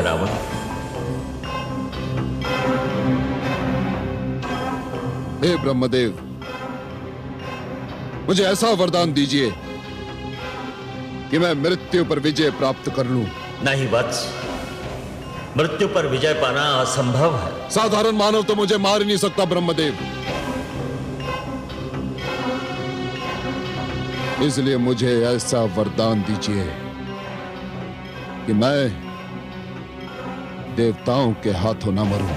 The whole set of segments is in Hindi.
रावण? हे ब्रह्मदेव, मुझे ऐसा वरदान दीजिए कि मैं मृत्यु पर विजय प्राप्त कर लूं। नहीं वत्स, मृत्यु पर विजय पाना असंभव है। साधारण मानव तो मुझे मार ही नहीं सकता ब्रह्मदेव, इसलिए मुझे ऐसा वरदान दीजिए कि मैं देवताओं के हाथों न मरूं।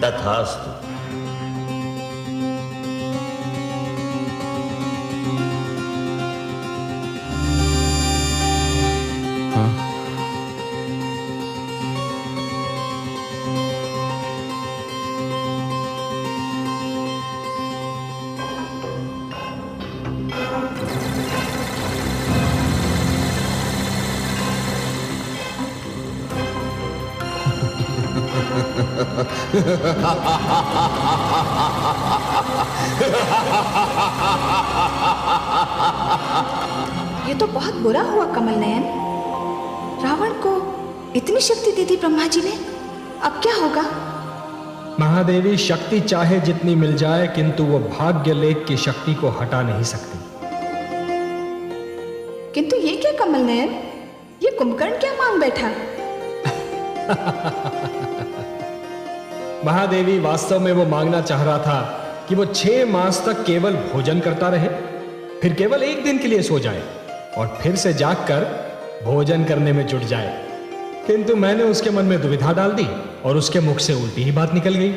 तथास्तु। ये तो बहुत बुरा हुआ कमल नयन। रावण को इतनी शक्ति दे दी ब्रह्मा जी ने, अब क्या होगा? महादेवी, शक्ति चाहे जितनी मिल जाए किंतु वो भाग्य लेख की शक्ति को हटा नहीं सकती। किंतु ये क्या कमल नयन, ये कुंभकर्ण क्या मांग बैठा? महादेवी, वास्तव में वो मांगना चाह रहा था कि वो 6 मास तक केवल भोजन करता रहे, फिर केवल 1 दिन के लिए सो जाए और फिर से जागकर भोजन करने में जुट जाए। किंतु मैंने उसके मन में दुविधा डाल दी और उसके मुख से उल्टी ही बात निकल गई।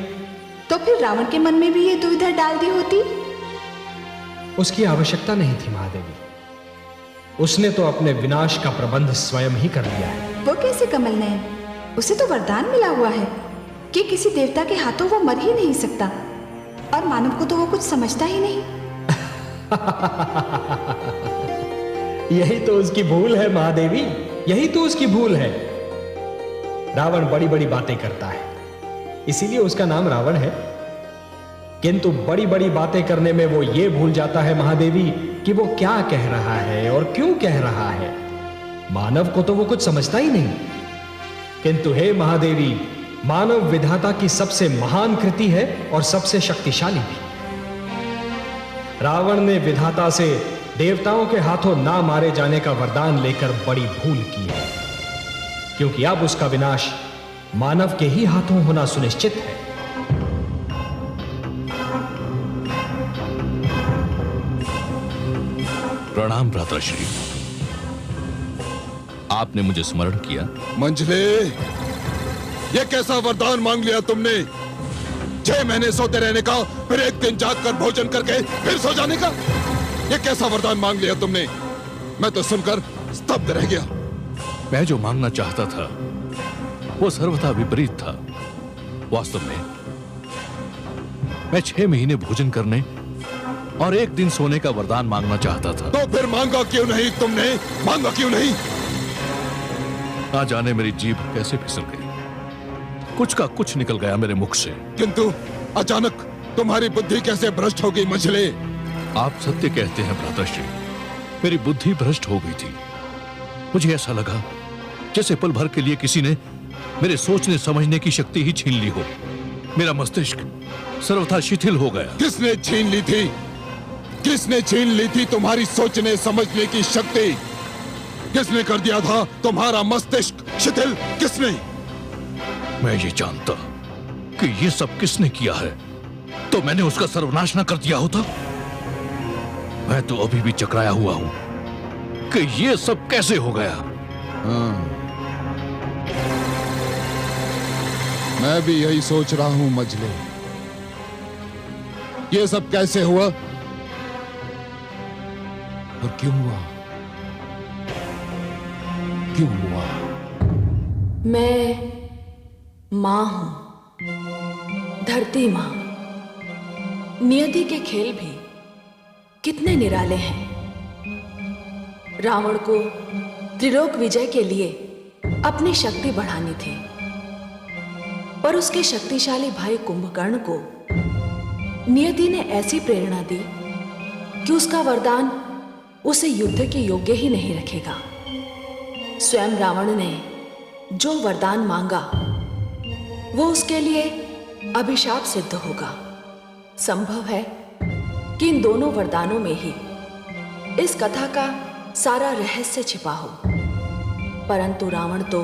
तो फिर रावण के मन में भी ये दुविधा डाल दी होती? उसकी आवश्यकता नहीं थी महादेवी, उसने तो अपने विनाश का प्रबंध स्वयं ही कर लिया है। वो कैसे कमल नयन? उसे तो वरदान मिला हुआ है कि किसी देवता के हाथों वो मर ही नहीं सकता, और मानव को तो वो कुछ समझता ही नहीं। यही तो उसकी भूल है महादेवी, यही तो उसकी भूल है। रावण बड़ी बड़ी बातें करता है, इसीलिए उसका नाम रावण है। किंतु बड़ी बड़ी बातें करने में वो ये भूल जाता है महादेवी कि वो क्या कह रहा है और क्यों कह रहा है। मानव को तो वो कुछ समझता ही नहीं। किंतु हे महादेवी, मानव विधाता की सबसे महान कृति है और सबसे शक्तिशाली भी। रावण ने विधाता से देवताओं के हाथों ना मारे जाने का वरदान लेकर बड़ी भूल की है, क्योंकि अब उसका विनाश मानव के ही हाथों होना सुनिश्चित है। प्रणाम भ्राताश्री, आपने मुझे स्मरण किया। मंझले, ये कैसा वरदान मांग लिया तुमने? 6 महीने सोते रहने का, फिर 1 दिन जागकर भोजन करके फिर सो जाने का? ये कैसा वरदान मांग लिया तुमने? मैं तो सुनकर स्तब्ध रह गया। मैं जो मांगना चाहता था वो सर्वथा विपरीत था। वास्तव में मैं 6 महीने भोजन करने और 1 दिन सोने का वरदान मांगना चाहता था। तो फिर मांगा क्यों नहीं तुमने? मांगा क्यों नहीं? ना जाने मेरी जीभ कैसे फिसल गई, कुछ का कुछ निकल गया मेरे मुख से। किंतु अचानक तुम्हारी बुद्धि कैसे भ्रष्ट हो गई मंझले? आप सत्य कहते हैं भ्राताश्री, मेरी बुद्धि भ्रष्ट हो गई थी। मुझे ऐसा लगा जैसे पल भर के लिए किसी ने मेरे सोचने समझने की शक्ति ही छीन ली हो। मेरा मस्तिष्क सर्वथा शिथिल हो गया। किसने छीन ली थी? किसने छीन ली थी तुम्हारी सोचने समझने की शक्ति? किसने कर दिया था तुम्हारा मस्तिष्क शिथिल? किसने? मैं ये जानता कि ये सब किसने किया है तो मैंने उसका सर्वनाश न कर दिया होता। मैं तो अभी भी चकराया हुआ हूं कि ये सब कैसे हो गया। मैं भी यही सोच रहा हूं मंझले, ये सब कैसे हुआ और क्यों हुआ? क्यों हुआ? मैं मां हूं, धरती मां। नियति के खेल भी कितने निराले हैं। रावण को त्रिलोक विजय के लिए अपनी शक्ति बढ़ानी थी, पर उसके शक्तिशाली भाई कुंभकर्ण को नियति ने ऐसी प्रेरणा दी कि उसका वरदान उसे युद्ध के योग्य ही नहीं रखेगा। स्वयं रावण ने जो वरदान मांगा वो उसके लिए अभिशाप सिद्ध होगा। संभव है कि इन दोनों वरदानों में ही इस कथा का सारा रहस्य छिपा हो, परंतु रावण तो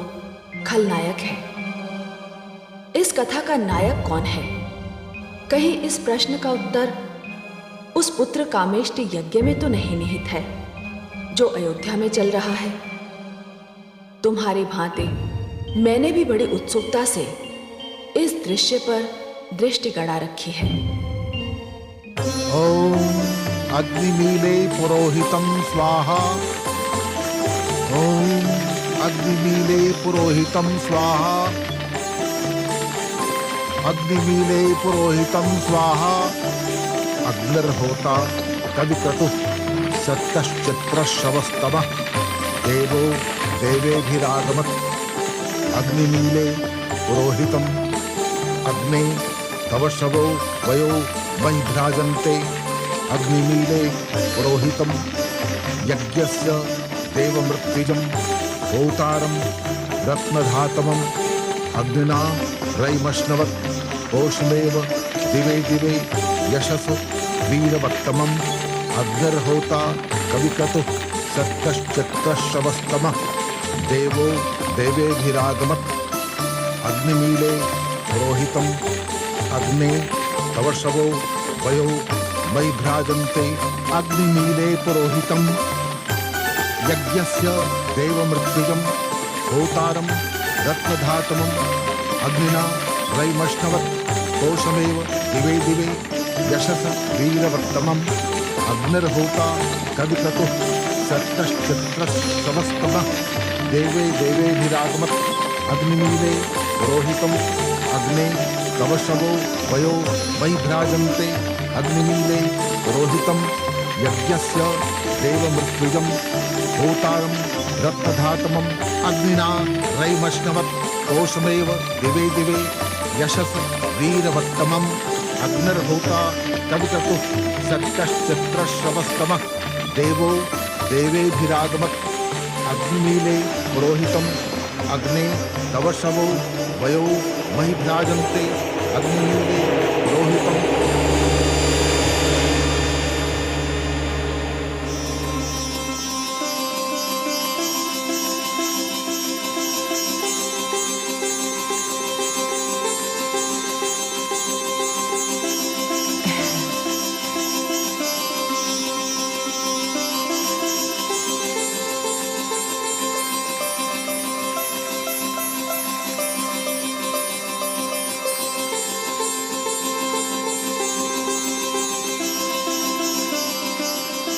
खलनायक है। इस कथा का नायक कौन है? कहीं इस प्रश्न का उत्तर उस पुत्र कामेष्टि यज्ञ में तो नहीं निहित है जो अयोध्या में चल रहा है। तुम्हारी भांति मैंने भी बड़ी उत्सुकता से इस दृश्य पर दृष्टि गड़ा रखी है। ओम अग्निमीले पुरोहितं स्वाहा। ओम अग्निमीले पुरोहितं स्वाहा। अग्निमीले पुरोहितं स्वाहा। अग्निर्होता कविक्रतुः सत्यश्चित्रश्रवस्तमः देवो देवेभिरागमत्। अग्निमीले पुरोहितम् अग्ने तव शवो वयो मयि भ्राजन्ते। अग्निमीले पुरोहितम् यज्ञस्य देवमृत्युजं होतारं रत्नधातमम्। अग्निना रयिमश्नवत् कोशमेव दिवे दिवे यशस वीरवत्तमम्। अग्निर्होता कविक्रतुः सत्यश्चित्रश्रवस्तमः देवो देवेभिरागमत्। अग्निमीले पुरोहितम् अग्ने तव शवो वयो मयि भ्राजन्ते। अग्निमीले पुरोहितम् यज्ञस्य देवमृत्युजं होतारं रत्नधातमम्। अग्निना रयिमश्नवत् कोशमेव दिवे दिवे यशस वीरवत्तमम्। अग्निर्होता कविक्रतुः सत्यश्चित्रश्रवस्तमः देवे देवेभिरागमत्। अग्निमीले पुरोहितम् अग्ने तव शवो वयो मयि भ्राजन्ते। अग्निमीले पुरोहितम् यज्ञस्य देवमृत्युजं होतारं रत्नधातमम्। अग्निना रयिमश्नवत् कोशमेव दिवे दिवे यशस वीरवत्तमम्। अग्निर्होता कविक्रतुः सत्यश्चित्रश्रवस्तमः देवो देवेभिरागमत्। अग्निमीले पुरोहितम् अग्ने तव शवो वयो मयि भ्राजन्ते। अग्निमीले पुरोहितम्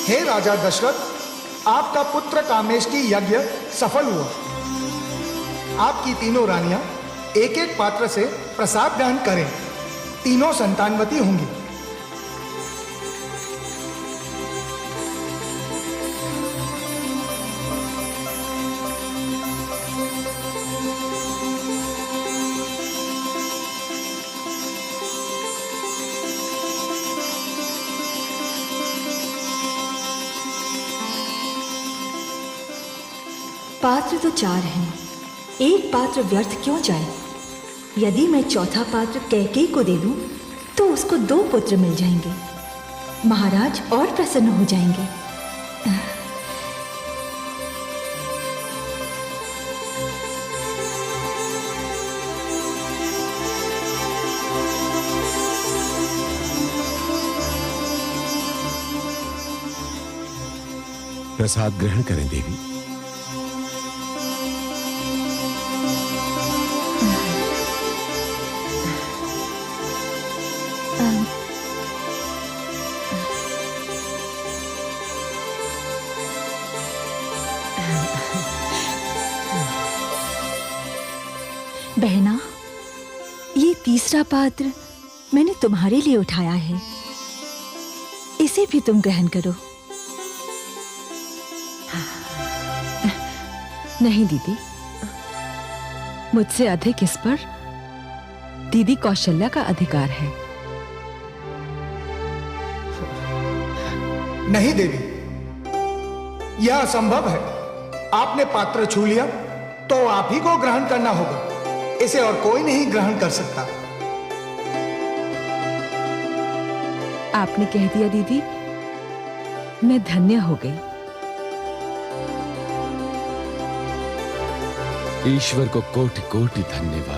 हे राजा दशरथ, आपका पुत्र कामेष्टि यज्ञ सफल हुआ। आपकी तीनों रानियां एक एक पात्र से प्रसाद ग्रहण करें। तीनों संतानवती होंगी। पात्र तो 4 हैं, एक पात्र व्यर्थ क्यों जाए? यदि मैं चौथा पात्र कैकेयी को दे दूं, तो उसको 2 पुत्र मिल जाएंगे। महाराज और प्रसन्न हो जाएंगे। प्रसाद ग्रहण करें देवी। बहना, ये तीसरा पात्र मैंने तुम्हारे लिए उठाया है। इसे भी तुम ग्रहण करो। नहीं दीदी, मुझसे अधिक इस पर दीदी कौशल्या का अधिकार है। नहीं देवी, यह असंभव है। आपने पात्र छू लिया तो आप ही को ग्रहण करना होगा, इसे और कोई नहीं ग्रहण कर सकता। आपने कह दिया दीदी, मैं धन्य हो गई। ईश्वर को कोटि कोटि धन्यवाद।